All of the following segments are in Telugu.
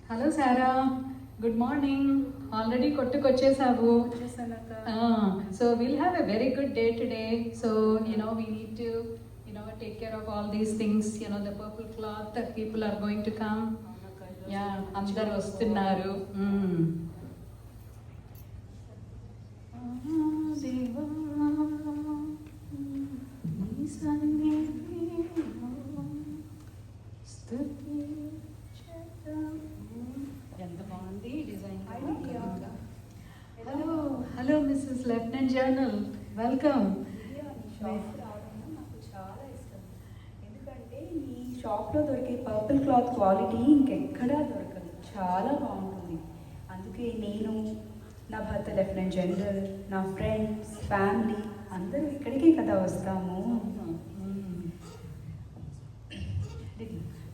Hello Sara, good morning. Already కొట్టుకొచ్చేసావు. So will have a very good day today. So we need to take care of all these things. The purple cloth, people are going to come. Yeah, అందరు వస్తున్నారు. ఎంత బాగుంది design. Hello hello Mrs lieutenant general, welcome. నాకు చాలా ఇష్టం, ఎందుకంటే ఈ షాప్లో దొరికే పర్పుల్ క్లాత్ క్వాలిటీ ఇంకెక్కడా దొరకదు, చాలా బాగుంటుంది. అందుకే నేను, నా భర్త లెఫ్టినెంట్ జనరల్, నా ఫ్రెండ్స్, ఫ్యామిలీ అందరూ ఇక్కడికే కదా వస్తాము.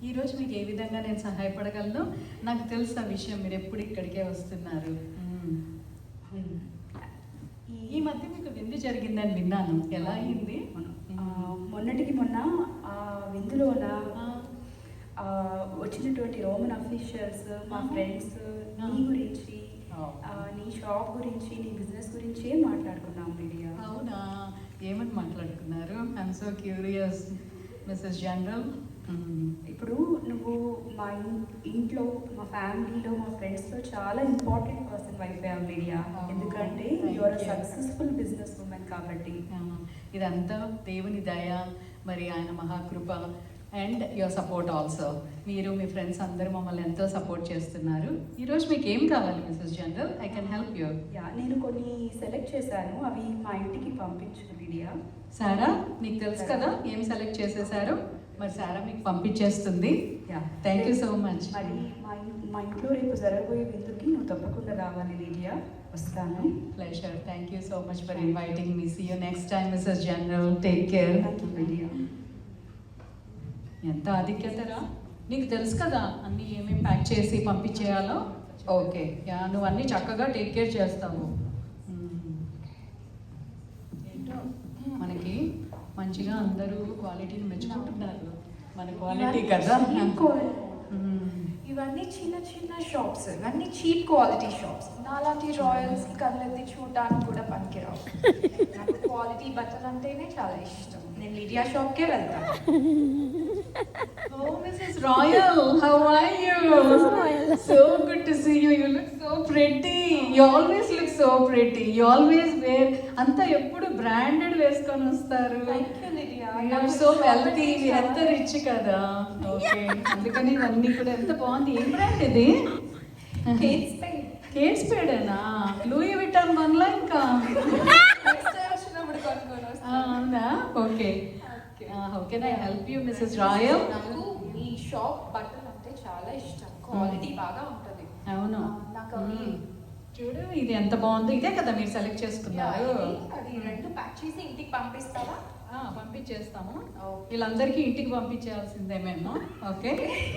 ఈరోజు మీకు ఏ విధంగా నేను సహాయపడగలను? నాకు తెలుసు ఆ విషయం, మీరు ఎప్పుడు ఇక్కడికే వస్తున్నారు. ఈ మధ్య మీకు విందు జరిగిందని విన్నాను, ఎలా అయింది? మొన్నటికి మొన్న ఆ విందులోన వచ్చినటువంటి రోమన్ అఫీషియల్స్, మా ఫ్రెండ్స్ నీ గురించి, నీ షాప్ గురించి, నీ బిజినెస్ గురించి ఏం మాట్లాడుకున్నాం మీడియా. అవునా, ఏమని మాట్లాడుకున్నారు? I'm so curious Mrs General. ఇప్పుడు నువ్వు మా ఇంట్లో, మా ఫ్యామిలీలో, మా ఫ్రెండ్స్లో చాలా ఇంపార్టెంట్ పర్సన్ అయిపోయావు మీడియా. ఎందుకంటే యువర్ సక్సెస్ఫుల్ బిజినెస్ ఉమెన్ కాబట్టి. ఇదంతా దేవుని దయ, మరి ఆయన మహాకృప అండ్ యువర్ సపోర్ట్ ఆల్సో. మీరు మీ ఫ్రెండ్స్ అందరూ మమ్మల్ని ఎంతో సపోర్ట్ చేస్తున్నారు. ఈరోజు మీకు ఏం కావాలి Mrs General? I can help you. నేను కొన్ని సెలెక్ట్ చేశాను, అవి మా ఇంటికి పంపించు మీడియా. సారా, నీకు తెలుసు కదా ఏం సెలెక్ట్ చేసేసారు? మరి సారా మీకు పంపించేస్తుంది. Thank you so much. మరి మా ఇంట్లో రేపు జరగబోయే విందుకి నువ్వు తప్పకుండా రావాలి లీడియా. వస్తాను. Pleasure. Thank you so much for inviting me. See you next time Mrs General. Take care. Lydia. ఎంత ఆధిక్యతరా, నీకు తెలుసు కదా అన్నీ ఏమేమి ప్యాక్ చేసి పంపించేయాలో. ఓకే, నువ్వు అన్నీ చక్కగా టేక్ కేర్ చేస్తావు. ఏంటో మనకి మంచిగా అందరూ క్వాలిటీని మెచ్చుకుంటున్నారు. మన క్వాలిటీ కదా. ఇవన్నీ చిన్న చిన్న షాప్స్, ఇవన్నీ చీప్ క్వాలిటీ షాప్స్. నాలాంటి రాయల్స్ కళ్ళెత్తి చూడటానికి కూడా పనికిరావు. నాకు క్వాలిటీ బట్టలు అంటేనే చాలా ఇష్టం. నేను లిడియా షాప్కే వెళ్తాను. Oh, Mrs. Royal, how are you? So good to see you. You look so pretty. You always look so pretty. You always wear అంతా ఎప్పుడు బ్రాండెడ్ వేసుకొని వస్తారు. Thank you, Lydia. You're so wealthy. మీరు ఎంత రిచ్ కదా. ఓకే, అందుకని ఇవన్నీ కూడా ఎంత బాగుంది. ఏం బ్రాండ్ ఇది? Kate Spade. కేట్ స్పేడేనా? లూయి విటాన్ వన్లా ఇంకా? వచ్చినప్పుడు కొనుక్కొని వస్తాను. అవునా? Okay. How can I help you, Mrs. Royal? నాకు ఈ షాప్ బట్టలు అంటే చాలా ఇష్టం. క్వాలిటీ బాగా ఉంటుంది. అవును. నాకు అవి చూడు, ఇది ఎంత బాగుందో. ఇదే కదా మీరు సెలెక్ట్ చేసుకున్నారు. అది రెండు ప్యాక్ చేసి ఇంటికి పంపిస్తావా? పంపించేస్తాము. వీళ్ళందరికీ ఇంటికి పంపించాల్సిందే మేము. ఓకే,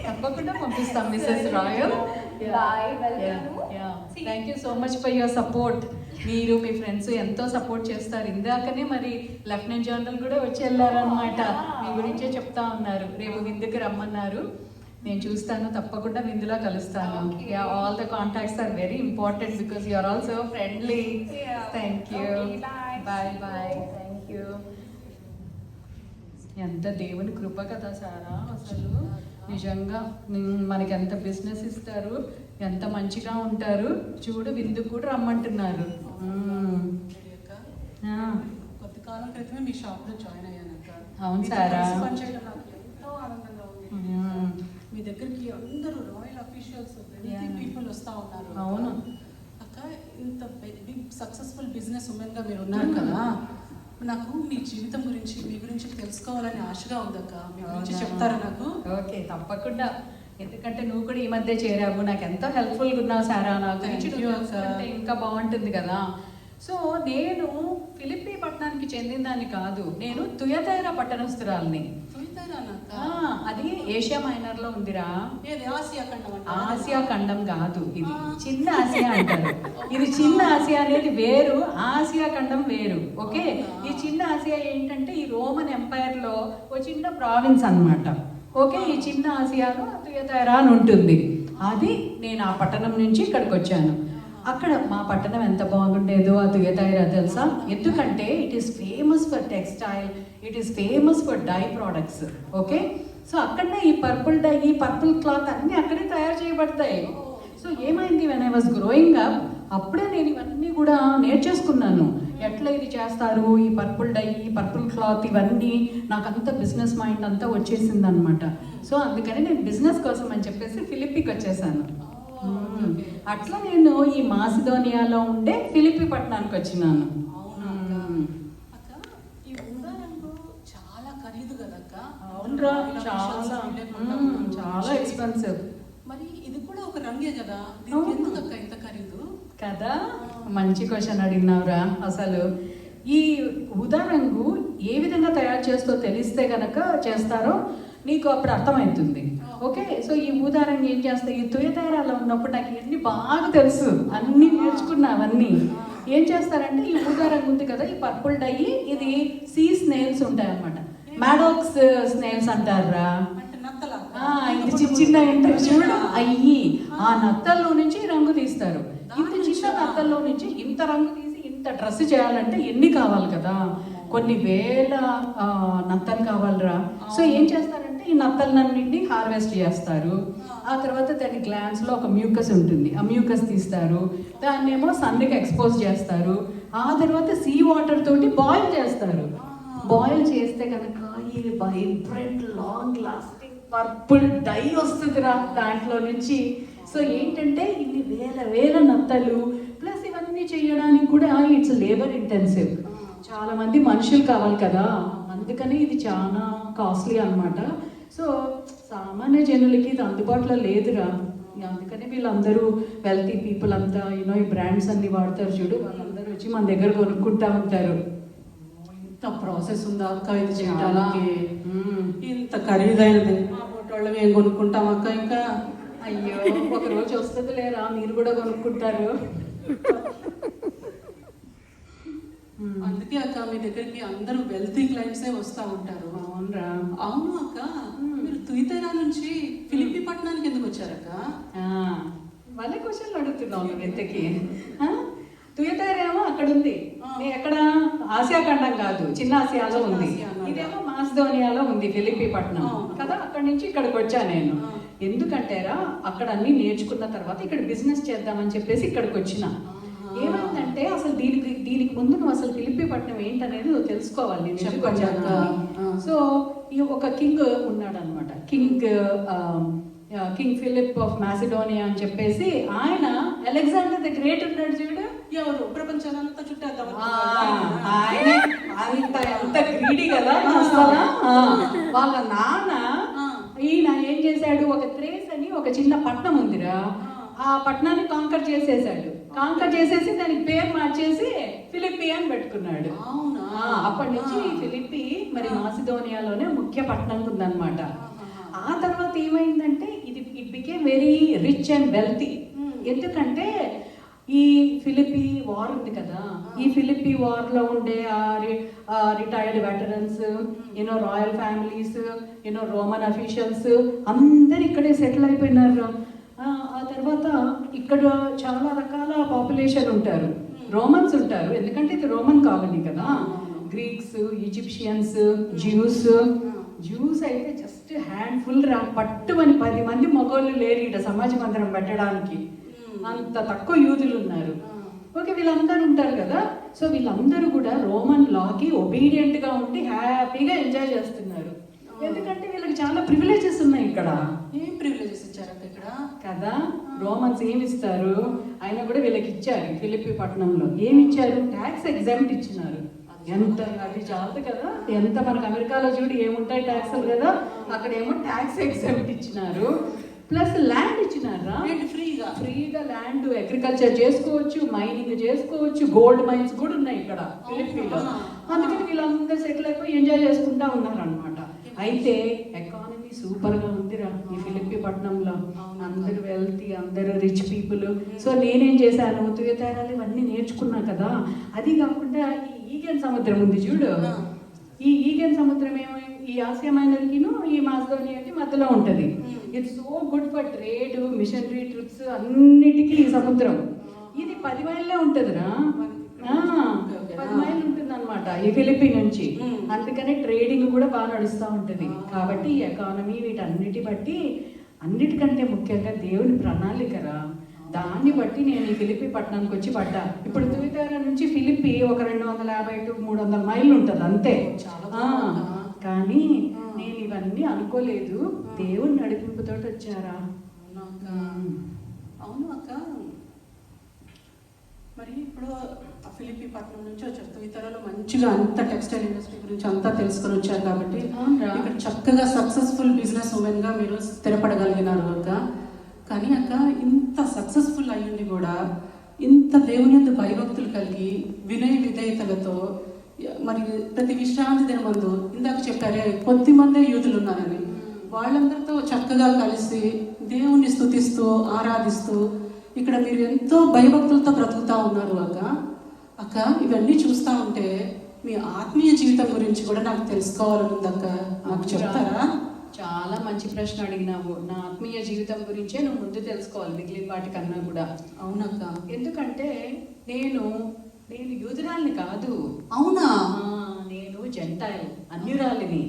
తప్పకుండా పంపిస్తాం Mrs Royal. Thank you so much for your support. మీరు మీ ఫ్రెండ్స్ ఎంతో సపోర్ట్ చేస్తారు. ఇందాకనే మరి లెఫ్టినెంట్ జనరల్ కూడా వచ్చి వెళ్ళారనమాట. మీ గురించే చెప్తా ఉన్నారు. రేపు విందుకి రమ్మన్నారు. నేను చూస్తాను, తప్పకుండా విందులో కలుస్తాను. All the contacts are very important because you are also friendly. Thank you. Bye bye. Thank you. ఎంత దేవుని కృప కదా సారా. అసలు నిజంగా మనకి ఎంత బిజినెస్ ఇస్తారు, ఎంత మంచిగా ఉంటారు. చూడు, విందుకు కూడా రమ్మంటున్నారు. కొద్ది కాలం క్రితమే మీ షాప్లో జాయిన్ అయ్యాను అక్క. అవును సారా. పనిచేయడం నాకు ఎంతో ఆనందంగా ఉంది. మీ దగ్గరికి అందరూ రాయల్ అఫీషియల్స్, పీపుల్ వస్తూ ఉన్నారు. అవును అక్క, ఇంత బిగ్ సక్సెస్ఫుల్ బిజినెస్ ఉమెన్గా మీరు ఉన్నారు కదా. నాకు మీ జీవితం గురించి, మీ గురించి తెలుసుకోవాలని ఆశగా ఉందక్క. మీ గురించి చెప్తారా నాకు? ఓకే, తప్పకుండా. ఎందుకంటే నువ్వు కూడా ఈ మధ్య చేరావు, నాకు ఎంతో హెల్ప్ఫుల్గా ఉన్నావు సారా. నా గురించి అంటే ఇంకా బాగుంటుంది కదా. సో నేను ఫిలిప్పీ పట్టణానికి చెందినదాన్ని కాదు, నేను తుయతైరా పట్టణస్తురాల్ని. అది ఏషియా మైనర్లో ఉందిరా. ఆసియా ఖండం కాదు, ఇది చిన్న ఆసియా అంటారు. ఇది చిన్న ఆసియా అనేది వేరు, ఆసియా ఖండం వేరు. ఓకే, ఈ చిన్న ఆసియా ఏంటంటే ఈ రోమన్ ఎంపైర్లో ఒక చిన్న ప్రావిన్స్ అన్నమాట. ఓకే, ఈ చిన్న ఆసియాలో తుయతైరా అని ఉంటుంది. అది నేను ఆ పట్టణం నుంచి ఇక్కడికి వచ్చాను. అక్కడ మా పట్టణం ఎంత బాగుండేదో ఆ తుయతైరా తెలుసా? ఎందుకంటే it is famous for textile, it is famous for dye products. Okay, so అక్కడనే ఈ పర్పుల్ డై, ఈ పర్పుల్ క్లాత్ అన్నీ అక్కడే తయారు చేయబడతాయి. సో ఏమైంది, when I was growing up అప్పుడే నేను ఇవన్నీ కూడా నేర్చేసుకున్నాను. ఎట్లా ఇది చేస్తారు, ఈ పర్పుల్ డై, ఈ పర్పుల్ క్లాత్, ఇవన్నీ నాకు అంత బిజినెస్ మైండ్ అంతా వచ్చేసింది అనమాట. సో అందుకని నేను బిజినెస్ కోసం అని చెప్పేసి ఫిలిప్పీకి వచ్చేసాను. అట్లా నేను ఈ మాసిడోనియాలో ఉండే ఫిలిప్పీ పట్టణానికి వచ్చినాను. ఈ ఉంగరంలో చాలా ఖరీదు కదక్క. అవునరా, చాలా ఎక్స్పెన్సివ్. మరి ఇది కూడా ఒక రంగే కదా, దీనికి ఎందుకు అక్క ఇంత ఖరీదు కదా? మంచి క్వశ్చన్ అడిగినావురా. అసలు ఈ ఊదా రంగు ఏ విధంగా తయారు చేస్తో తెలిస్తే కనుక చేస్తారో నీకు అప్పుడు అర్థమవుతుంది. ఓకే, సో ఈ ఊదా రంగు ఏం చేస్తాయి, ఈ తుయతైరాలో ఉన్నప్పుడు నాకు ఇవన్నీ బాగా తెలుసు, అన్నీ నేర్చుకున్నా. అవన్నీ ఏం చేస్తారంటే ఈ ఊదా రంగు ఉంది కదా, ఈ పర్పుల్ డై, ఇది సీ స్నేల్స్ ఉంటాయి అన్నమాట. మ్యాడోక్స్ స్నేల్స్ అంటారా, ఇది చిన్న ఉంటాయి చూడు, అయ్యి ఆ నత్తల్లో నుంచి రంగు తీస్తారు. ఇంత చిన్న నత్తల్లో నుంచి ఇంత రంగు తీసి ఇంత డ్రెస్ చేయాలంటే ఎన్ని కావాలి కదా, కొన్ని వేల నత్తలు కావాలరా. సో ఏం చేస్తారంటే ఈ నత్తలన్నింటినీ హార్వెస్ట్ చేస్తారు. ఆ తర్వాత దాని గ్లాండ్స్లో ఒక మ్యూకస్ ఉంటుంది, ఆ మ్యూకస్ తీస్తారు, దాన్ని ఏమో సన్కి ఎక్స్పోజ్ చేస్తారు. ఆ తర్వాత సీ వాటర్ తోటి బాయిల్ చేస్తారు. బాయిల్ చేస్తే కనుక ఈ vibrant long lasting purple dye వస్తుందిరా దాంట్లో నుంచి. సో ఏంటంటే ఇన్ని వేల వేల నత్తలు ప్లస్ ఇవన్నీ చేయడానికి కూడా ఇట్స్ లేబర్ ఇంటెన్సివ్, చాలా మంది మనుషులు కావాలి కదా, అందుకని ఇది చాలా కాస్ట్లీ అన్నమాట. సో సామాన్య జనులకి ఇది అందుబాటులో లేదురా. అందుకని వీళ్ళందరూ వెల్తీ పీపుల్ అంతా ఈ బ్రాండ్స్ అన్ని వాడతారు చూడు, వాళ్ళందరూ వచ్చి మన దగ్గర కొనుక్కుంటా ఉంటారు. ఇంత ప్రాసెస్ ఉందా అక్క ఇది చేయడానికి? ఇంత ఖరీదైనది మా వాళ్ళవి ఏం కొనుక్కుంటాం అక్క ఇంకా? అయ్యో, ఒక రోజు వస్తుంది లేరా, మీరు కూడా కొనుక్కుంటారు. అందుకే అక్క మీ దగ్గరికి అందరూ వెల్తీ క్లయింట్సే వస్తూ ఉంటారు. అవునరా. అవును అక్క, మీరు తుయతైరా నుంచి ఫిలిప్పీ పట్టణానికి ఎందుకు వచ్చారక్క? వాళ్ళే క్వశ్చన్లు అడుగుతున్నావు నువ్వు ఇంతకి. తుయతైరా ఏమో అక్కడ ఉంది, ఎక్కడ ఆసియా ఖండం కాదు, చిన్న ఆసియాలో ఉంది. ఇదేమో మాసిడోనియాలో ఉంది ఫిలిప్పీ పట్టణం కదా. అక్కడి నుంచి ఇక్కడికి వచ్చా నేను. ఎందుకంటేరా అక్కడ అన్ని నేర్చుకున్న తర్వాత ఇక్కడ బిజినెస్ చేద్దామని చెప్పేసి ఇక్కడికి వచ్చిన. ఏమైందంటే అసలు దీనికి ముందు నువ్వు అసలు ఫిలిప్పీ పట్టణం ఏంటనేది నువ్వు తెలుసుకోవాలి. సో ఈ ఒక కింగ్ ఉన్నాడు అనమాట, కింగ్ ఫిలిప్ ఆఫ్ మాసిడోనియా అని చెప్పేసి. ఆయన అలెగ్జాండర్ ద గ్రేట్ ఉన్నాడు చూడు, ఎవరు ప్రపంచానంతా చుట్టేద్దాం ఆయన అంత గ్రీడీ కదా అసలు. వాళ్ళ నాన్న ఈయన ఏం చేశాడు, ఒక థ్రేస్ అని ఒక చిన్న పట్టణం ఉందిరా, ఆ పట్టణాన్ని కాంకర్ చేసేసాడు. కాంకర్ చేసేసి దానికి పేరు మార్చేసి ఫిలిప్పీ అని పెట్టుకున్నాడు. అప్పటి నుంచి ఫిలిప్పీ మరి మాసిడోనియాలోనే ముఖ్య పట్టణం ఉందన్నమాట. ఆ తర్వాత ఏమైందంటే it became very rich and wealthy. ఎందుకంటే ఈ ఫిలిప్పీ వార్ ఉంది కదా, ఈ ఫిలిప్పీ వార్లో ఉండే retired veterans, royal families, Roman officials అందరు ఇక్కడే సెటిల్ అయిపోయినారు. ఆ తర్వాత ఇక్కడ చాలా రకాల పాపులేషన్ ఉంటారు. రోమన్స్ ఉంటారు, ఎందుకంటే ఇది రోమన్ కాలనీ కదా. గ్రీక్స్, ఈజిప్షియన్స్, జ్యూస్ అయితే జస్ట్ హ్యాండ్ఫుల్ రా. పట్టుమని 10 మంది మగోళ్ళు లేరు ఇక్కడ సమాజ మందిరం పెట్టడానికి, అంత తక్కువ యూదులు ఉన్నారు. ఓకే, వీళ్ళందరూ ఉంటారు కదా. సో వీళ్ళందరూ కూడా రోమన్ లాకి ఒబీడియంట్గా ఉండి హ్యాపీగా ఎంజాయ్ చేస్తున్నారు. ఎందుకంటే వీళ్ళకి చాలా ప్రివిలేజెస్ ఉన్నాయి ఇక్కడ. ఏం ప్రివిలేజెస్ ఇచ్చారు ఇక్కడ కదా? రోమన్స్ ఏమి ఇస్తారు, అయినా కూడా వీళ్ళకి ఇచ్చారు. ఫిలిప్పీ పట్టణంలో ఏమి ఇచ్చారు, ట్యాక్స్ ఎగ్జామ్ట్ ఇచ్చినారు. ఎంత అది చాలదు కదా, ఎంత మనకు అమెరికాలో చూడు ఏముంటాయి ట్యాక్స్లు కదా, అక్కడ ఏమో ట్యాక్స్ ఎగ్జామ్ట్ ఇచ్చినారు. ప్లస్ ల్యాండ్ ఇచ్చినారా, ఫ్రీగా ల్యాండ్ అగ్రికల్చర్ చేసుకోవచ్చు, మైనింగ్ చేసుకోవచ్చు, గోల్డ్ మైన్స్ కూడా ఉన్నాయి ఇక్కడ ఫిలిప్పీలో. అందుకని వీళ్ళందరూ సెటిల్ అయిపోయి ఎంజాయ్ చేసుకుంటా ఉన్నారనమాట. అయితే ఎకానమీ సూపర్గా ఉందిరా ఈ ఫిలిప్పీ పట్టణంలో. అందరూ వెల్తీ, అందరూ రిచ్ పీపుల్. సో నేనేం చేశాను, తుయతైరాలు ఇవన్నీ నేర్చుకున్నా కదా. అది కాకుండా ఈ ఈగన్ సముద్రం ఉంది చూడు, ఈ ఈగన్ సముద్రం ఏమో ఈ ఆసియా మైనర్కిను ఈ మాసిడోనియాకి మధ్యలో ఉంటుంది. It's so good for trade, missionary trips అన్నిటికీ ఈ సముద్రం. ఇది 10 మైళ్ళే ఉంటుందిరా, 10 మైళ్ళు ఉంటుంది అనమాట ఈ ఫిలిప్పీ నుంచి. అందుకనే ట్రేడింగ్ కూడా బాగా నడుస్తూ ఉంటుంది. కాబట్టి ఈ ఎకానమీ వీటన్నిటి బట్టి, అన్నిటికంటే ముఖ్యంగా దేవుని ప్రణాళికరా, దాన్ని బట్టి నేను ఈ ఫిలిప్పీ పట్టణానికి వచ్చి పడ్డా. ఇప్పుడు తుయితారా నుంచి ఫిలిప్పీ ఒక 250 to 300 మైళ్ళు ఉంటుంది అంతే. కానీ నేను ఇవన్నీ అనుకోలేదు, దేవుని నడిపింపుతో వచ్చారా. అవును అక్క, మరి ఇప్పుడు ఫిలిప్పీ పట్టణం నుంచి వచ్చారు, తుయితారాలో మంచిగా అంత టెక్స్టైల్ ఇండస్ట్రీ గురించి అంతా తెలుసుకొని వచ్చారు కాబట్టి ఇక్కడ చక్కగా సక్సెస్ఫుల్ బిజినెస్ ఉమెన్ గా మీరు స్థిరపడగలిగినారు అక్క. కానీ అక్క, ఇంత సక్సెస్ఫుల్ అయ్యింది కూడా ఇంత దేవుని యందు భయభక్తులు కలిగి వినయ విధేయతలతో, మరి ప్రతి విశ్రాంతి దినమందు ఇందాక చెప్పారే కొద్దిమందే యూదులు ఉన్నారని, వాళ్ళందరితో చక్కగా కలిసి దేవుణ్ణి స్తుతిస్తూ ఆరాధిస్తూ ఇక్కడ మీరు ఎంతో భయభక్తులతో బ్రతుకుతా ఉన్నారు అక్క. అక్క, ఇవన్నీ చూస్తూ ఉంటే మీ ఆత్మీయ జీవితం గురించి కూడా నాకు తెలుసుకోవాలని ఉందక్క, నాకు చెప్తారా? చాలా మంచి ప్రశ్న అడిగినావు. నా ఆత్మీయ జీవితం గురించే నువ్వు ముందు తెలుసుకోవాలి మిగిలిన వాటికన్నా కూడా. అవునక్క. ఎందుకంటే నేను యూదురాల్ని కాదు. అవునా? నేను జెంటైల్, అన్యురాలిని.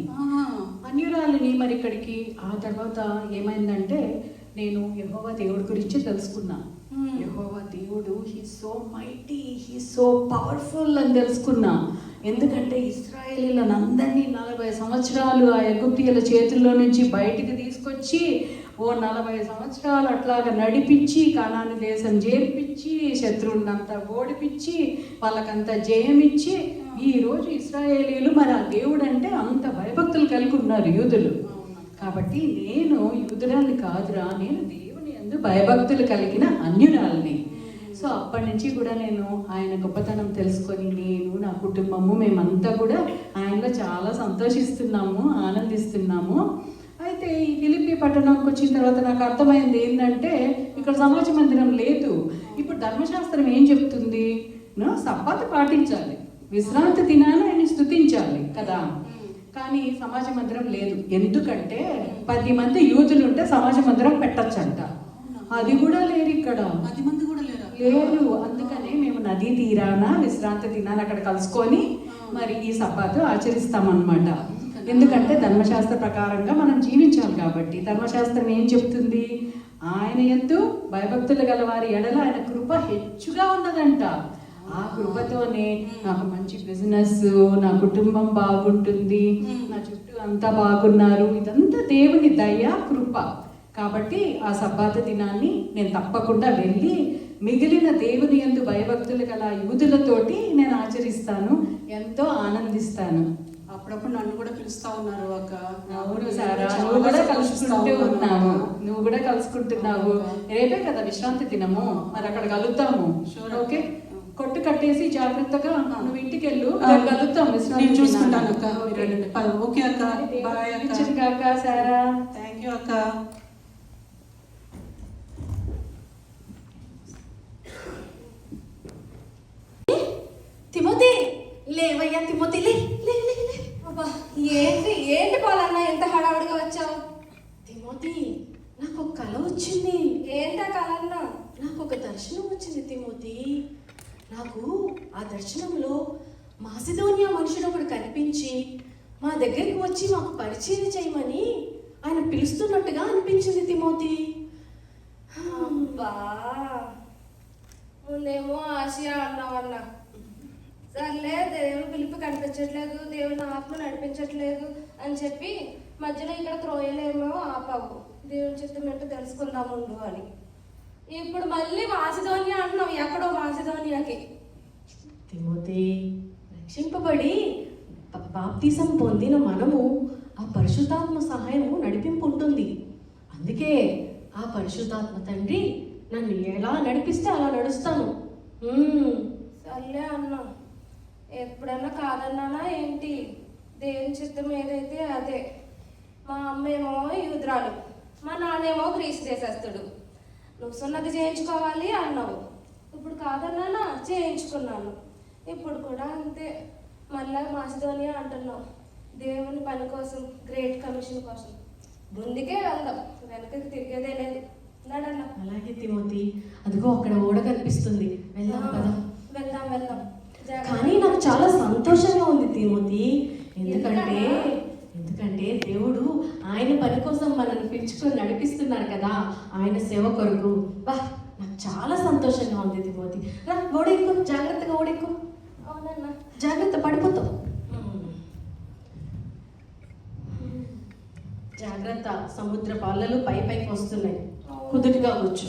మరి ఇక్కడికి ఆ తర్వాత ఏమైందంటే నేను యెహోవా దేవుడి గురించి తెలుసుకున్నా. యెహోవా దేవుడు he's so mighty, he's so powerful అని తెలుసుకున్నా. ఎందుకంటే ఇశ్రాయేలీలను అందరినీ 40 సంవత్సరాలు ఆ ఎగుప్తీయుల చేతుల్లో నుంచి బయటికి తీసుకొచ్చి 40 సంవత్సరాలు అట్లాగా నడిపించి కానాను దేశం చేర్పించి శత్రువులంతా ఓడిపించి వాళ్ళకంతా జయమిచ్చి ఈరోజు ఇశ్రాయేలీలు మరి ఆ దేవుడు అంటే అంత భయభక్తులు కలిగి ఉన్నారు యూదులు. కాబట్టి నేను యూదురాల్ని కాదురా, నేను దేవుని యందు భయభక్తులు కలిగిన అన్యురాల్ని. సో అప్పటి నుంచి కూడా నేను ఆయన గొప్పతనం తెలుసుకొని నేను నా కుటుంబము మేమంతా కూడా ఆయనలో చాలా సంతోషిస్తున్నాము, ఆనందిస్తున్నాము. అయితే ఈ ఫిలిప్పీ పట్టణంకి వచ్చిన తర్వాత నాకు అర్థమైంది ఏంటంటే ఇక్కడ సమాజ మందిరం లేదు. ఇప్పుడు ధర్మశాస్త్రం ఏం చెప్తుంది? సబ్బాతు పాటించాలి, విశ్రాంతి దినాన ఆయన స్తుతించాలి కదా. కానీ సమాజ మందిరం లేదు. ఎందుకంటే 10 మంది యూదులు ఉంటే సమాజ మందిరం పెట్టచ్చంట. అది కూడా లేరు ఇక్కడ. 10 మంది కూడా లేరు. అందుకనే మేము నదీ తీరాన విశ్రాంతి దినాన్ని అక్కడ కలుసుకొని మరి ఈ సబ్బాతు ఆచరిస్తామన్నమాట. ఎందుకంటే ధర్మశాస్త్ర ప్రకారంగా మనం జీవించాలి కాబట్టి. ధర్మశాస్త్రం ఏం చెప్తుంది? ఆయన యందు భయభక్తులు గల వారి ఎడల ఆయన కృప హెచ్చుగా ఉన్నదంట. ఆ కృపతోనే నాకు మంచి బిజినెస్, నా కుటుంబం బాగుంటుంది, నా చుట్టూ అంతా బాగున్నారు. ఇదంతా దేవుని దయ, కృప. కాబట్టి ఆ సబ్బాతు దినాన్ని నేను తప్పకుండా వెళ్ళి మిగిలిన దేవుని యందు భయభక్తులు గల యూదులతోటి నేను ఆచరిస్తాను, ఎంతో ఆనందిస్తాను. అప్పుడప్పుడు నన్ను కూడా పిలుస్తా ఉన్నారు అక్క. అవును సారా, నువ్వు కూడా కలుసుకుంటున్నావు. రేపే కదా విశ్రాంతి దినము, మరి అక్కడ కలుద్దాము. ఓకే, కొట్టు కట్టేసి జాగ్రత్తగా నువ్వు ఇంటికి వెళ్ళు, కలుద్దాం. నేను చూసుకుంటాను అక్క. ఓకే అక్క, బాయ్ అక్క. సారా, థ్యాంక్ యూ అక్క. తిమోతి, లేవయ్యా తిమోతి, లే లే లే లే. అబ్బా, ఏంటి పాలన్నా ఎంత హడావుడిగా వచ్చావు? తిమోతి, నాకు ఒక కళ వచ్చింది. ఏంటా కళ అన్నా? నాకు ఒక దర్శనం వచ్చింది తిమోతి. నాకు ఆ దర్శనంలో మాసిదోనియా మనుషుడు ఒకడు కనిపించి మా దగ్గరికి వచ్చి మాకు పరిచయం చేయమని ఆయన పిలుస్తున్నట్టుగా అనిపించింది తిమోతి. అబ్బా, ముందేమో ఆసియా అన్నావన్నా, సర్లే దేవుని పిలుపు కనిపించట్లేదు, దేవుని ఆత్మ నడిపించట్లేదు అని చెప్పి మధ్యలో ఇక్కడ త్రోయలేమో ఆపావు. దేవుని చిత్తం ఏంటో తెలుసుకుందాం ముందు అని. ఇప్పుడు మళ్ళీ మాసిదోనియా అంటున్నావు, ఎక్కడో మాసిదోనియాకి. తిమోతి, రక్షింపబడి బాప్తిసం పొందిన మనము ఆ పరిశుద్ధాత్మ సహాయము నడిపింపు ఉంటుంది. అందుకే ఆ పరిశుద్ధాత్మ తండ్రి నన్ను ఎలా నడిపిస్తే అలా నడుస్తాను. సర్లే అన్నా, ఎప్పుడన్నా కాదన్నానా ఏంటి? దేవుని చిత్తం ఏదైతే అదే. మా అమ్మేమో యూదురాలు, మా నాన్నేమో గ్రీసు దేశస్తుడు. నువ్వు సున్నతి చేయించుకోవాలి అన్నావు, ఇప్పుడు కాదన్నానా చేయించుకున్నాను. ఇప్పుడు కూడా అంతే, మళ్ళీ మాసిదోనియా అంటున్నావు. దేవుని పని కోసం, గ్రేట్ కమిషన్ కోసం ముందుకే వెళ్దాం, వెనకకి తిరిగేదే లేదు. నడన్నా. అలాగే తిమోతి, అదిగో అక్కడ ఓడ కనిపిస్తుంది, వెళ్దాం కదా. వెళ్దాం వెళ్దాం. కానీ నాకు చాలా సంతోషంగా ఉంది తిమోతి, ఎందుకంటే దేవుడు ఆయన పని కోసం మనల్ని పిలుచుకొని నడిపిస్తున్నారు కదా, ఆయన సేవ కొరకు. బా, నాకు చాలా సంతోషంగా ఉంది తిమోతి. రా, ఓడెక్కు, జాగ్రత్తగా ఓడెక్కు. అవునన్నా. జాగ్రత్త, పడిపోతావు. జాగ్రత్త, సముద్ర పాలలు పైకి వస్తున్నాయి, కుదుటిగా కూర్చో.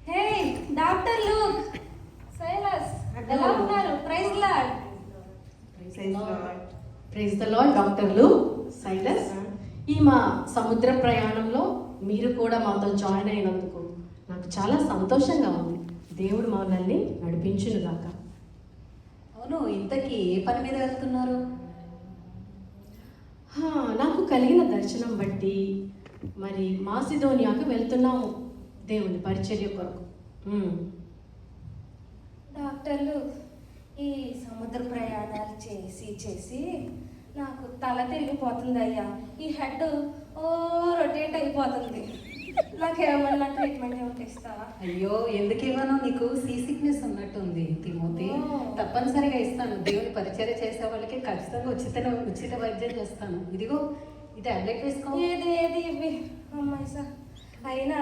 హే డాక్టర్ లూక్, సైలస్, ఎలా ఉన్నారు? Praise Lord. Praise the Lord డాక్టర్లు, సైలస్. ఈ మా సముద్ర ప్రయాణంలో మీరు కూడా మాతో జాయిన్ అయినందుకు నాకు చాలా సంతోషంగా ఉంది. దేవుడు మనల్ని నడిపించును గాక. అవును, ఇంతకీ ఏ పని మీద వెళ్తున్నారు? నాకు కలిగిన దర్శనం బట్టి మరి మాసిదోనియాకు వెళ్తున్నాము దేవుని పరిచర్య కొరకు. డాక్టర్లు, ఈ సముద్ర ప్రయాణాలు చేసి నాకు తల తిరిగిపోతుంది అయ్యా. ఈ హెడ్ రొటేట్ అయిపోతుంది. నాకేమన్నా ట్రీట్మెంట్ ఏమిటి ఇస్తావా? అయ్యో, ఎందుకు ఇవ్వను? నీకు సీ సిక్నెస్ ఉన్నట్టుంది తిమోతి. తప్పనిసరిగా ఇస్తాను. దేవుని పరిచర్య చేసే వాళ్ళకి ఖచ్చితంగా ఉచిత వైద్యం చేస్తాను. ఇదిగో ఈ టాబ్లెట్ వేసుకో. ఏది ఇవి అమ్మాయి సార్. అయినా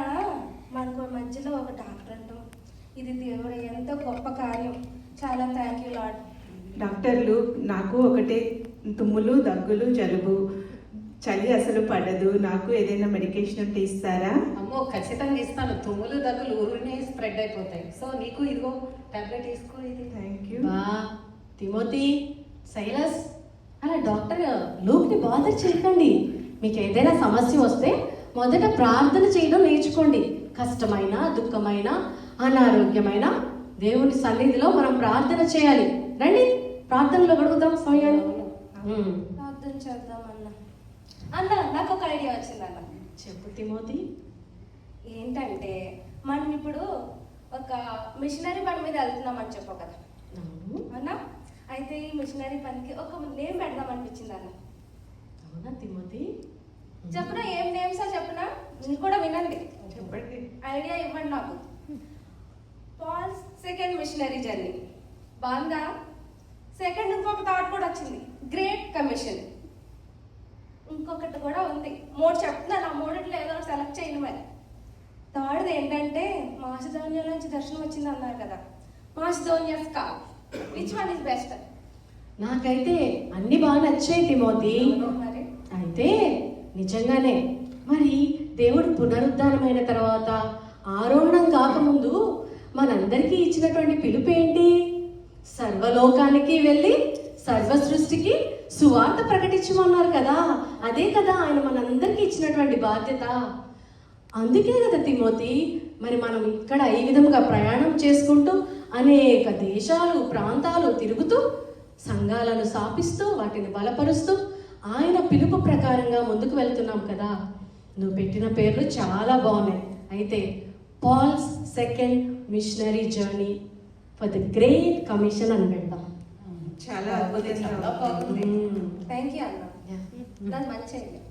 మనకు మధ్యలో ఒక డాక్టర్ అంటాం, ఇది దేవుడు ఎంతో గొప్ప కార్యం. చాలా థ్యాంక్ యూ లార్డ్. డాక్టర్లు, నాకు ఒకటే తుమ్ములు, దగ్గులు, జలుబు, చలి అసలు పడదు. నాకు ఏదైనా మెడికేషన్ ఉంటే ఇస్తారా? అమ్మో, ఖచ్చితంగా ఇస్తాను. తుమ్ములు దగ్గులు ఊరినే స్ప్రెడ్ అయిపోతాయి. సో నీకు ఇదిగో టాబ్లెట్ తీసుకో. ఇది థ్యాంక్ యూ. తిమోతి, సైలస్, అలా డాక్టర్ లూక్ని బాధర్ చేయకండి. మీకు ఏదైనా సమస్య వస్తే మొదట ప్రార్థన చేయడం నేర్చుకోండి. కష్టమైన, దుఃఖమైన, అనారోగ్యమైన దేవుని సన్నిధిలో మనం ప్రార్థన చేయాలి. రండి, ప్రార్థనలో గడుపుదాం సమయాన్ని. ప్రార్థన చేద్దాం అన్న. నాకు ఒక ఐడియా వచ్చింది అన్న. చెప్పు తిమోతి. ఏంటంటే మనం ఇప్పుడు ఒక మిషనరీ పని మీద వెళ్తున్నామని చెప్పావు కదా అన్న. అయితే ఈ మిషనరీ పనికి ఒక నేమ్ పెడదాం అనిపించింది అన్న. అవునా తిమోతి? చెప్పనా? ఏం నేమ్సా చెప్పనా? మీరు కూడా వినండి, చెప్పండి. ఐడియా ఇవ్వండి నాకు. పాల్స్ సెకండ్ మిషనరీ జర్నీ బాగుందా? సెకండ్ ఇంకొక థాట్ కూడా వచ్చింది, గ్రేట్ కమిషన్. ఇంకొకటి కూడా ఉంది. 3 చెప్తున్నాను, ఆ 3 ఏదో సెలెక్ట్ చేయండి. మరి థర్డ్ ఏంటంటే మాసిదోనియా నుంచి దర్శనం వచ్చింది అన్నారు కదా, Macedonia's call. Which one is best? నాకైతే అన్ని బాగా నచ్చాయి తిమోతి. మరి అయితే నిజంగానే మరి దేవుడు పునరుద్ధానమైన తర్వాత ఆరోహణం కాకముందు మనందరికీ ఇచ్చినటువంటి పిలుపు ఏంటి? సర్వలోకానికి వెళ్ళి సర్వ సృష్టికి సువార్త ప్రకటించమన్నారు కదా. అదే కదా ఆయన మనందరికీ ఇచ్చినటువంటి బాధ్యత. అందుకే కదా తిమోతి, మరి మనం ఇక్కడ ఈ విధంగా ప్రయాణం చేసుకుంటూ అనేక దేశాలు, ప్రాంతాలు తిరుగుతూ సంఘాలను స్థాపిస్తూ వాటిని బలపరుస్తూ ఆయన పిలుపు ప్రకారంగా ముందుకు వెళ్తున్నాం కదా. నువ్వు పెట్టిన పేర్లు చాలా బాగున్నాయి. అయితే Paul's second missionary journey for the great commission అని పెడతాం. చాలా అద్భుతంగా బాగుంది. థ్యాంక్ యూ అన్న, నాకు మంచి ఐడియా.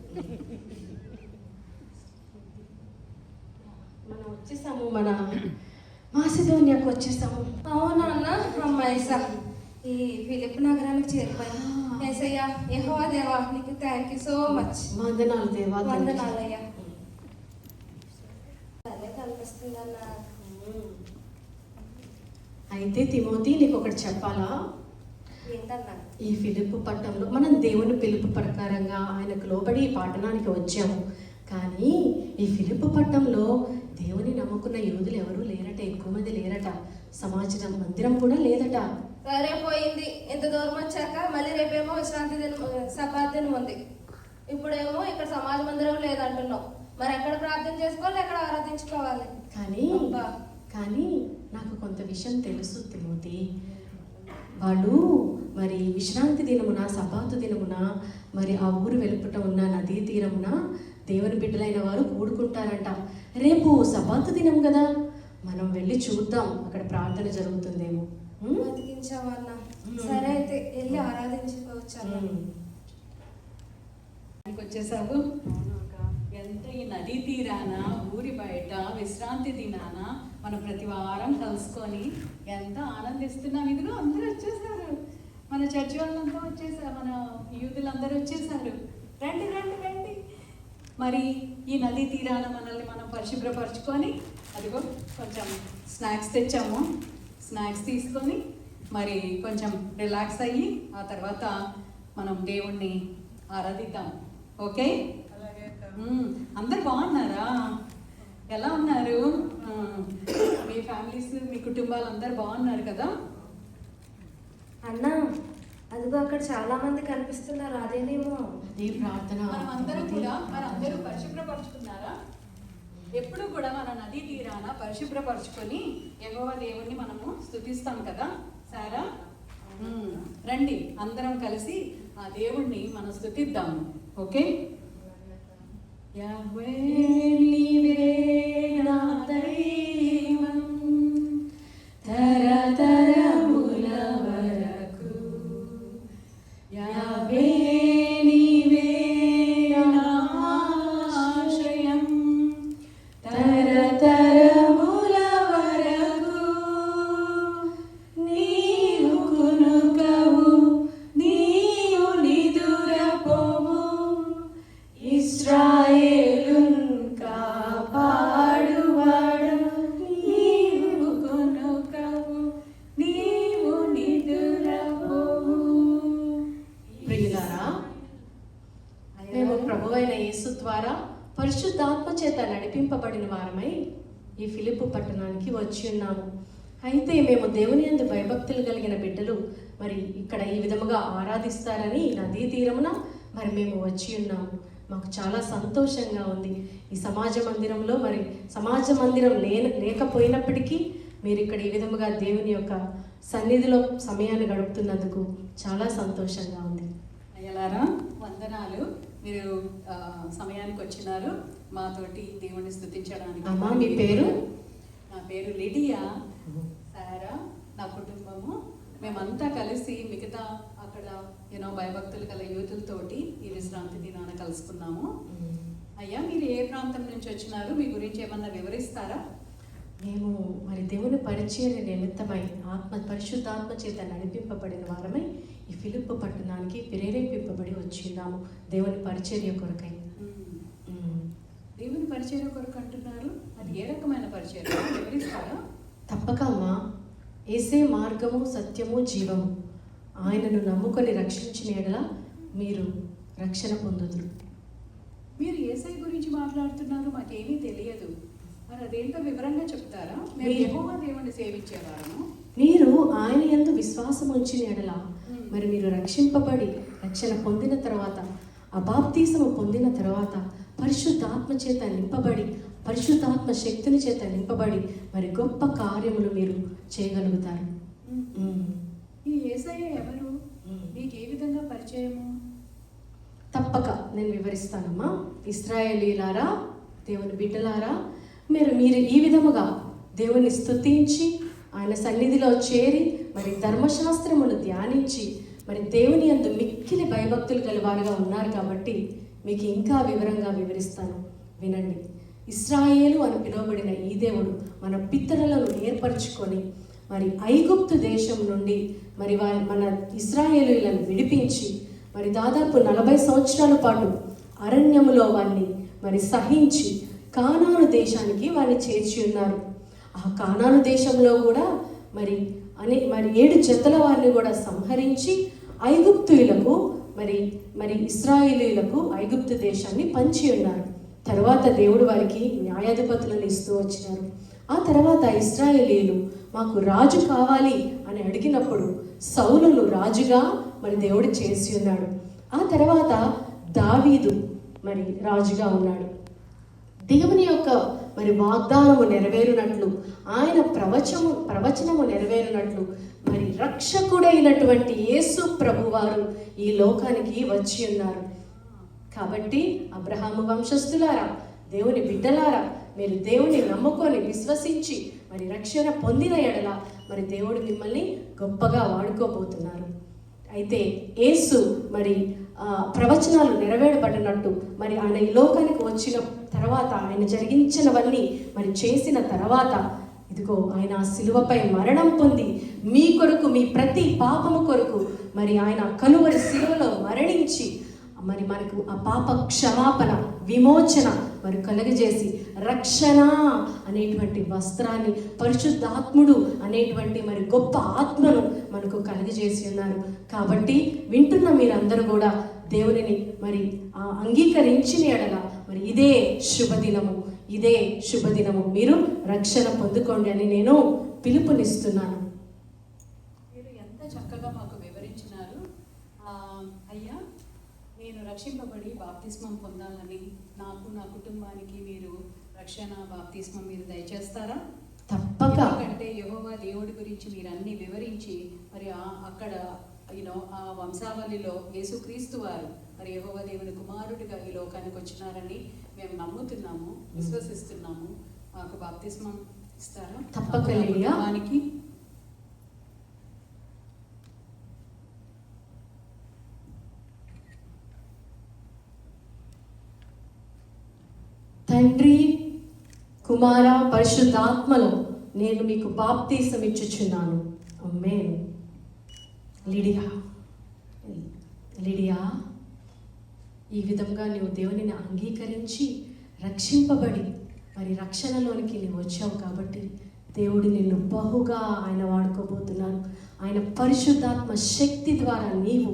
మనం వచ్చేసాము, మన మాసిదోనియాకు వచ్చేసాము. అవునా అన్న? అమ్మాయి సార్, ఈ ఫిలిప్ నగరానికి చేరిపోయాం. యేసయ్యా, యెహోవా దేవా, నీకు థ్యాంక్ యూ సో మచ్. వందనాలు దేవా. వందనాలయ్యా. అదే కనిపిస్తుందన్న. అయితే తిమోతి, నీకు ఒకటి చెప్పాలా? ఏంటన్నా? ఈ ఫిలిప్పు పట్టణంలో మనం దేవుని పిలుపు ప్రకారంగా ఆయనకు లోబడి ఈ పట్టణానికి వచ్చాము. కానీ ఈ ఫిలిప్పు పట్టణంలో దేవుని నమ్ముకున్న యోధులు ఎవరూ లేరట, ఎక్కువ మంది లేరట. సమాజం మందిరం కూడా లేదట. సరే పోయింది. ఇంత దూరం వచ్చాక మళ్ళీ రేపేమో విశ్రాంతి దినం, సబ్బాత్ దినం ఉంది. ఇప్పుడేమో ఇక్కడ సమాజ మందిరం లేదంటున్నావు. మరి ఎక్కడ ప్రార్థన చేసుకోవాలి, ఎక్కడ ఆరాధించుకోవాలి? కానీ నాకు కొంత విషయం తెలుసు తిమోతి. వాళ్ళు మరి విశ్రాంతి దినమున, సబ్బాతు దినమున మరి ఆ ఊరు వెలుపట ఉన్న నదీ తీరమున దేవుని బిడ్డలైన వారు కూడుకుంటారంట. రేపు సబ్బాతు దినం కదా, మనం వెళ్ళి చూద్దాం, అక్కడ ప్రార్థన జరుగుతుందేమో. బతికించావన్నా. సరే అయితే వెళ్ళి ఆరాధించుకోవచ్చు. వచ్చేసావు. ఎంత ఈ నదీ తీరాన, ఊరి బయట విశ్రాంతి దినాన మనం ప్రతి వారం కలుసుకొని ఎంత ఆనందిస్తున్నాం. ఇదిగో అందరూ వచ్చేసారు, మన చర్చి వాళ్ళంతా వచ్చేసారు, మన యూదులందరూ వచ్చేసారు. రండి రండి రండి. మరి ఈ నదీ తీరాన మనల్ని మనం పరిశుభ్రపరచుకొని అదిగో కొంచెం స్నాక్స్ తెచ్చాము. స్నాక్స్ తీసుకొని మరి కొంచెం రిలాక్స్ అయ్యి ఆ తర్వాత మనం దేవుణ్ణి ఆరాధిద్దాం. ఓకే? అందరు బాగున్నారా? ఎలా ఉన్నారు? మీ ఫ్యామిలీస్, మీ కుటుంబాలు అందరు బాగున్నారు కదా? అన్నా అదిగో అక్కడ చాలా మంది కనిపిస్తున్నారు, అదేనేమో ఈ ప్రార్థన మనం అందరం కూడా మనందరూ పరిశుభ్రపరచుకున్నారా? ఎప్పుడు కూడా మన నదీ తీరాన పరిశుభ్రపరచుకొని యెహోవా దేవుణ్ణి మనము స్తుతిస్తాం కదా సారా? రండి అందరం కలిసి ఆ దేవుణ్ణి మనం స్తుతిద్దాము. ఓకే? యహోవే నీవే నా దైవం తరతరముల వరకు, యహోవే నీవే నా ఆశ్రయం తరతరముల వరకు, నీవు కునుకవు నీవు నిదురపోవు, ఇశ్రాయేలున్ కాపాడువాడు, నీవు కునుకవు నీవు నిదురపోవు. ప్రియులారా, మేము ప్రభువైన యేసు ద్వారా పరిశుద్ధాత్మ చేత నడిపింపబడిన వారమై ఈ ఫిలిప్పు పట్టణానికి వచ్చి ఉన్నాము. అయితే మేము దేవుని యందు భయభక్తులు కలిగిన బిడ్డలు మరి ఇక్కడ ఈ విధముగా ఆరాధిస్తారని నదీ తీరమున మరి మేము వచ్చి ఉన్నాము. మాకు చాలా సంతోషంగా ఉంది. ఈ సమాజ మందిరంలో మరి సమాజ మందిరం లేకపోయినప్పటికీ మీరు ఇక్కడ ఈ విధముగా దేవుని యొక్క సన్నిధిలో సమయాన్ని గడుపుతున్నందుకు చాలా సంతోషంగా ఉంది. అయ్యలారా వందనాలు, మీరు సమయానికి వచ్చినారు మాతోటి దేవుణ్ణి స్తుతించడానికి. అమ్మా, మీ పేరు? నా పేరు లిడియా. సారా నా కుటుంబము, మేమంతా కలిసి మిగతా అక్కడ భయభక్తులు గల యూతులతోటి ఈ విశ్రాంతి దినాన కలుసుకున్నాము. అయ్యా, మీరు ఏ ప్రాంతం నుంచి వచ్చినారు? మీ గురించి ఏమన్నా వివరిస్తారా? మేము మరి దేవుని పరిచర్య నిమిత్తమై పరిశుద్ధాత్మ చేత నడిపింపబడిన వారమై ఈ ఫిలిప్పు పట్టణానికి ప్రేరేపింపబడి వచ్చిన్నాము దేవుని పరిచర్య కొరకై. దేవుని పరిచర్య కొరకు అంటున్నారు, అది ఏ రకమైన పరిచర్య వివరిస్తారా? తప్పక అమ్మా. యేసే మార్గము సత్యము జీవము, ఆయనను నమ్ముకొని రక్షించిన యెడల మీరు రక్షణ పొందుదురు. మీరు యేసయ్య గురించి మాట్లాడుతున్నారు, మాకేమీ తెలియదు. మరి అదేంటో వివరంగా చెప్తారా? మేము యెహోవా దేవుణ్ణి సేవించేవారము. మీరు ఆయన యందు విశ్వాసం ఉంచిన యెడల మరి మీరు రక్షింపబడి రక్షణ పొందిన తర్వాత, అబాప్తీసము పొందిన తర్వాత పరిశుద్ధాత్మ చేత నింపబడి పరిశుద్ధాత్మ శక్తిని చేత నింపబడి మరి గొప్ప కార్యములు మీరు చేయగలుగుతారు. ఈ యేసయ్య ఎవరు? మీకు ఏ విధంగా పరిచయము? తప్పక నేను వివరిస్తానమ్మా. ఇశ్రాయేలీలారా, దేవుని బిడ్డలారా, మీరు ఈ విధముగా దేవుని స్తుతించి ఆయన సన్నిధిలో చేరి మరి ధర్మశాస్త్రమును ధ్యానించి మరి దేవుని యందు మిక్కిలి భయభక్తులు గలవారుగా ఉన్నారు కాబట్టి మీకు ఇంకా వివరంగా వివరిస్తాను, వినండి. ఇశ్రాయేలు అని పిలువబడిన ఈ దేవుడు మన పితరులను ఏర్పరచుకొని మరి ఐగుప్తు దేశం నుండి మరి మన ఇశ్రాయేలీయులను విడిపించి మరి దాదాపు 40 సంవత్సరాల పాటు అరణ్యములో వారిని మరి సహించి కానాను దేశానికి వారిని చేర్చి ఉన్నారు. ఆ కానాను దేశంలో కూడా మరి 7 జతల వారిని కూడా సంహరించి ఐగుప్తులకు మరి ఇశ్రాయేలీయులకు ఐగుప్తు దేశాన్ని పంచి ఉన్నారు. తర్వాత దేవుడు వారికి న్యాయాధిపతులను ఇస్తూ వచ్చినారు. ఆ తర్వాత ఇశ్రాయేలీయులు మాకు రాజు కావాలి అని అడిగినప్పుడు సౌలును రాజుగా మరి దేవుడు చేసి ఉన్నాడు. ఆ తర్వాత దావీదు మరి రాజుగా ఉన్నాడు. దేవుని యొక్క మరి వాగ్దానము నెరవేరునట్లు, ఆయన ప్రవచనము నెరవేరునట్లు మరి రక్షకుడైనటువంటి యేసు ప్రభువారు ఈ లోకానికి వచ్చి ఉన్నారు. కాబట్టి అబ్రహాము వంశస్థులారా, దేవుని బిడ్డలారా, మీరు దేవుని నమ్ముకొని విశ్వసించి మరి రక్షణ పొందిన ఎడల మరి దేవుడు మిమ్మల్ని గొప్పగా వాడుకోబోతున్నారు. అయితే యేసు మరి ప్రవచనాలు నెరవేరబడినట్టు మరి ఆయన ఈ లోకానికి వచ్చిన తర్వాత ఆయన జరిగించినవన్నీ మరి చేసిన తర్వాత ఇదిగో ఆయన శిలువపై మరణం పొంది మీ కొరకు, మీ ప్రతి పాపము కొరకు మరి ఆయన కలువరి శిలువలో మరణించి మరి మనకు ఆ పాప క్షమాపణ, విమోచన మరి కలుగజేసి రక్షణ అనేటువంటి వస్త్రాన్ని, పరిశుద్ధాత్ముడు అనేటువంటి మరి గొప్ప ఆత్మను మనకు కలుగజేసి ఉన్నారు. కాబట్టి వింటున్న మీరందరూ కూడా దేవునిని మరి అంగీకరించిన ఎడల మరి ఇదే శుభదినము మీరు రక్షణ పొందుకోండి అని నేను పిలుపునిస్తున్నాను. మీరు ఎంత చక్కగా మాకు వివరించినారు. అయ్యా, నేను రక్షింపబడి బాప్తిస్మం పొందాలని, నాకు నా కుటుంబానికి మీరు రక్షణ బాప్తిస్మం మీరు దయచేస్తారా? తప్పక. ఎందుకంటే యెహోవా దేవుడి గురించి మీరు అన్ని వివరించి మరి అక్కడ ఆ వంశావళిలో యేసుక్రీస్తు వారు మరి యెహోవా దేవుని కుమారుడిగా ఈ లోకానికి వచ్చినారని మేము నమ్ముతున్నాము, విశ్వసిస్తున్నాము. మాకు బాప్తిస్మం ఇస్తారా? తప్పక. కుటుంబానికి తండ్రి, కుమార, పరిశుద్ధాత్మలో నేను మీకు బాప్తీసం ఇచ్చుచున్నాను. ఆమేన్. లిడియా, ఈ విధంగా నీవు దేవునిని అంగీకరించి రక్షింపబడి మరి రక్షణలోనికి నీవు వచ్చావు కాబట్టి దేవుడు నిన్ను బహుగా ఆయన వాడుకోబోతున్నాను. ఆయన పరిశుద్ధాత్మ శక్తి ద్వారా నీవు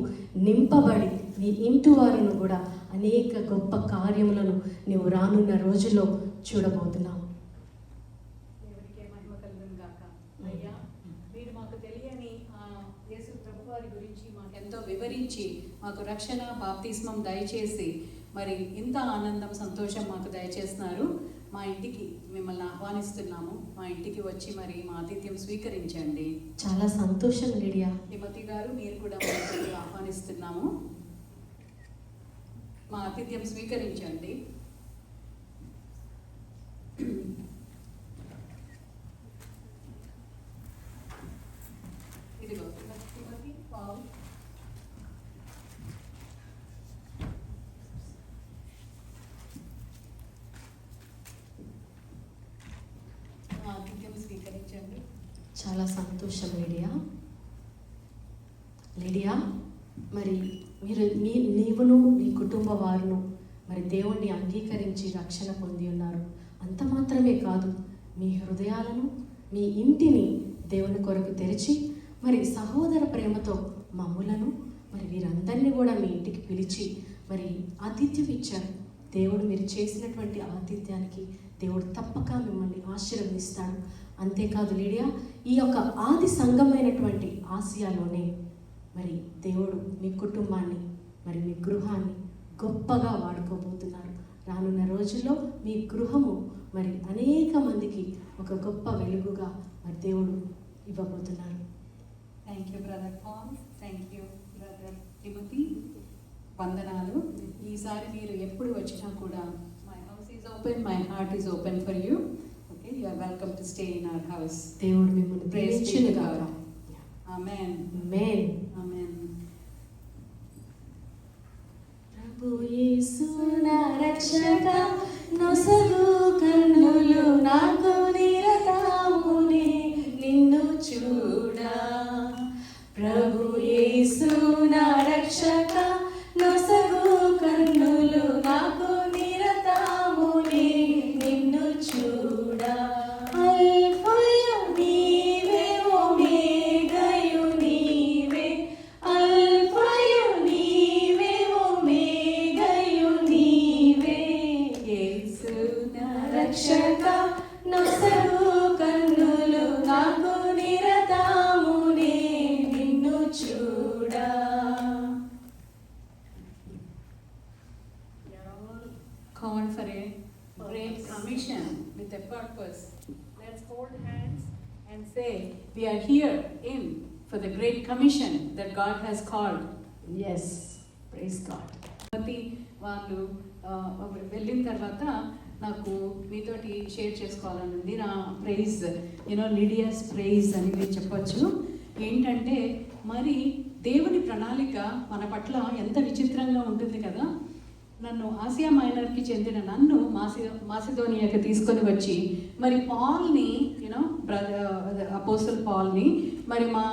నింపబడి నీ ఇంటి వారిని కూడా అనేక గొప్ప కార్యములను నీవు రానున్న రోజుల్లో చూడబోతున్నావు. దేవుడికే మహిమ కలుగును గాక. అయ్యా, మీరు మాకు తెలియని యేసు ప్రభువారి గురించి మాకెంతో వివరించి మాకు రక్షణ బాప్తిస్మం దయచేసి మరి ఇంత ఆనందం, సంతోషం మాకు దయచేస్తున్నారు. మా ఇంటికి మిమ్మల్ని ఆహ్వానిస్తున్నాము. మా ఇంటికి వచ్చి మరి మా ఆతిథ్యం స్వీకరించండి. చాలా సంతోషం లిడియా. తిమోతి గారు, మీరు కూడా మా ఇంటికి ఆహ్వానిస్తున్నాము. మా ఆతిథ్యం స్వీకరించండి. ఇదిగో తిమోతి, పావు. ఆతిథ్యం స్వీకరించండి. చాలా సంతోషం లిడియా. మరి నీవును నీ కుటుంబ వారును మరి దేవుణ్ణి అంగీకరించి రక్షణ పొంది ఉన్నారు. అంత మాత్రమే కాదు, మీ హృదయాలను, మీ ఇంటిని దేవుని కొరకు తెరిచి మరి సహోదర ప్రేమతో మమ్ములను మరి వీరందరినీ కూడా మీ ఇంటికి పిలిచి మరి ఆతిథ్యం ఇచ్చారు. దేవుడు మీరు చేసినటువంటి ఆతిథ్యానికి దేవుడు తప్పక మిమ్మల్ని ఆశీర్వదిస్తాడు. అంతేకాదు లిడియా, ఈ యొక్క ఆది సంఘమైనటువంటి ఆసియాలోనే మరి దేవుడు మీ కుటుంబాన్ని మరి మీ గృహాన్ని గొప్పగా వాడుకోబోతున్నారు. రానున్న రోజుల్లో మీ గృహము మరి అనేక మందికి ఒక గొప్ప వెలుగుగా మరి దేవుడు ఇవ్వబోతున్నారు. Thank you brother Paul. Thank you brother Timothy. వందనాలు. ఈసారి మీరు ఎప్పుడు వచ్చినా కూడా my house is open, my heart is open for you. Okay, you are welcome to stay in our house. దేవుడు మిమ్మల్ని ప్రేమించునుగాక. ఆమేన్. ఆమేన్. ఆమేన్. ప్రభు యేసు నా రక్షక, నొసగు కన్నులు నాకు నిరతమునే నిన్ను చూడా. ప్రభు యేసు నా రక్షక, నొసగు కన్నులు నాకు నిరతమునే నిన్ను చూడా. అల్ఫయు నీవే, ఒమేగయు నీవే, అల్ఫయు నీవే, ఒమేగయు నీవే. యేసు నా రక్షక, నొసగు కన్నులు నాకు నిరతమునే నిన్ను చూడా. We are all called for a great commission with a purpose. Let's hold hands and say we are here in for the great commission that God has called. Yes, praise God. ప్రతి వాళ్ళు వెళ్ళిన తర్వాత నాకు మీతోటి షేర్ చేసుకోవాలని ఉంది. నా ప్రైజ్ లిడియాస్ ప్రైజ్ అని మీరు చెప్పొచ్చు. ఏంటంటే మరి దేవుని ప్రణాళిక మన పట్ల ఎంత విచిత్రంగా ఉంటుంది కదా. నన్ను ఆసియా మైనర్కి చెందిన నన్ను మాసిదోనియాకి తీసుకొని వచ్చి మరి పాల్ని అపోస్టల్ పాల్ని మరి మా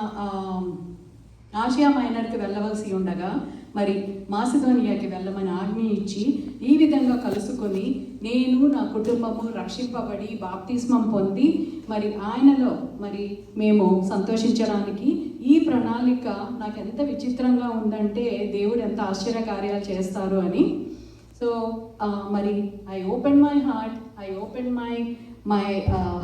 ఆసియా మైనర్కి వెళ్ళవలసి ఉండగా మరి మాసిదోనియాకి వెళ్ళమని ఆజ్ఞ ఇచ్చి ఈ విధంగా కలుసుకొని నేను నా కుటుంబము రక్షింపబడి బాప్తిస్మం పొంది మరి ఆయనలో మరి మేము సంతోషించడానికి ఈ ప్రణాళిక నాకు ఎంత విచిత్రంగా ఉందంటే దేవుడు ఎంత ఆశ్చర్య కార్యాలు చేస్తారు అని. సో మరి I open my heart, I open my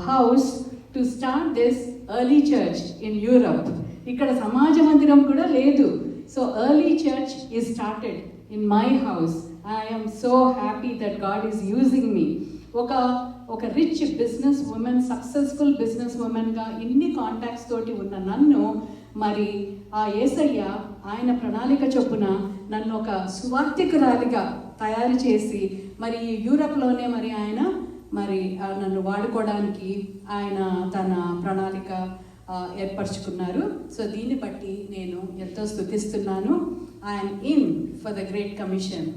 house to start this early church in Europe. ఇక్కడ సమాజ మందిరం కూడా లేదు. So early church is started in my house. I am so happy that God is using me. ఒక rich business woman, successful business ఉమెన్గా ఇన్ని కాంటాక్ట్స్ తోటి ఉన్న నన్ను మరి ఆ యేసయ్య ఆయన ప్రణాళిక చొప్పున నన్ను ఒక సువార్థికురాలిగా తయారు చేసి మరి యూరప్లోనే మరి ఆయన మరి నన్ను వాడుకోవడానికి ఆయన తన ప్రణాళిక ఏర్పరచుకున్నారు. సో దీన్ని బట్టి నేను ఎంతో స్తుతిస్తున్నాను. I'm in for the great commission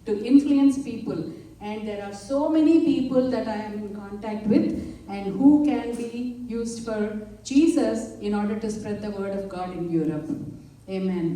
to influence people, and there are so many people that I am in contact with and who can be used for Jesus in order to spread the word of God in Europe. Amen.